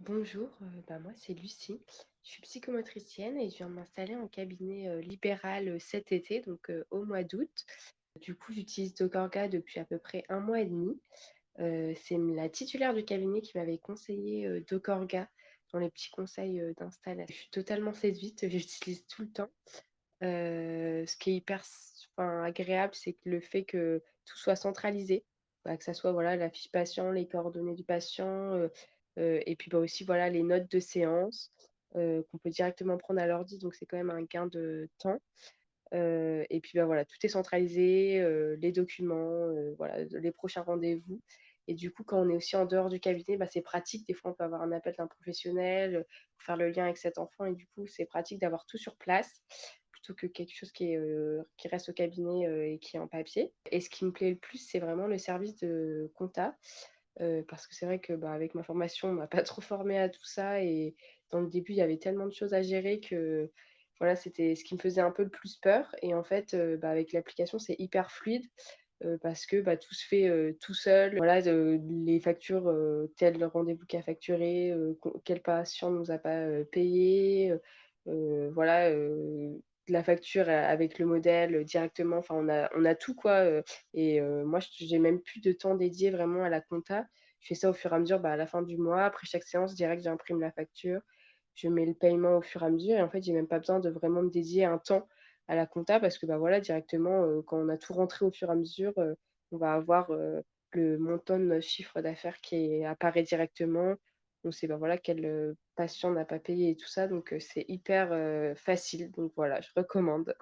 Bonjour, moi c'est Lucie. Je suis psychomotricienne et je viens de m'installer en cabinet, libéral, cet été, donc au mois d'août. Du coup, j'utilise DocOrga depuis à peu près un mois et demi. C'est la titulaire du cabinet qui m'avait conseillé, DocOrga dans les petits conseils, d'installation. Je suis totalement séduite, j'utilise tout le temps. Ce qui est hyper agréable, c'est que le fait que tout soit centralisé, que ça soit, voilà, la fiche patient, les coordonnées du patient, et puis, aussi, voilà, les notes de séance, qu'on peut directement prendre à l'ordi, donc c'est quand même un gain de temps. Et puis, voilà, tout est centralisé, les documents, voilà, les prochains rendez-vous. Et du coup, quand on est aussi en dehors du cabinet, c'est pratique. Des fois, on peut avoir un appel d'un professionnel, pour faire le lien avec cet enfant et du coup, c'est pratique d'avoir tout sur place, plutôt que quelque chose qui reste au cabinet, et qui est en papier. Et ce qui me plaît le plus, c'est vraiment le service de compta, parce que c'est vrai que, avec ma formation, on m'a pas trop formée à tout ça et dans le début, il y avait tellement de choses à gérer que, voilà, c'était ce qui me faisait un peu le plus peur et en fait, avec l'application, c'est hyper fluide, parce que, tout se fait, tout seul. Voilà, les factures, tel rendez-vous qui a facturé, quel patient nous a pas, payé, voilà, la facture avec le modèle, directement. Enfin, on a tout quoi, et moi, j'ai même plus de temps dédié vraiment à la compta. Je fais ça au fur et à mesure, à la fin du mois, après chaque séance, direct, j'imprime la facture, je mets le paiement au fur et à mesure et en fait, j'ai même pas besoin de vraiment me dédier un temps à la compta parce que, voilà, directement, quand on a tout rentré au fur et à mesure, on va avoir, le montant de notre chiffre d'affaires qui apparaît directement. On sait, voilà, quel, patient n'a pas payé et tout ça donc c'est hyper, facile donc voilà, je recommande.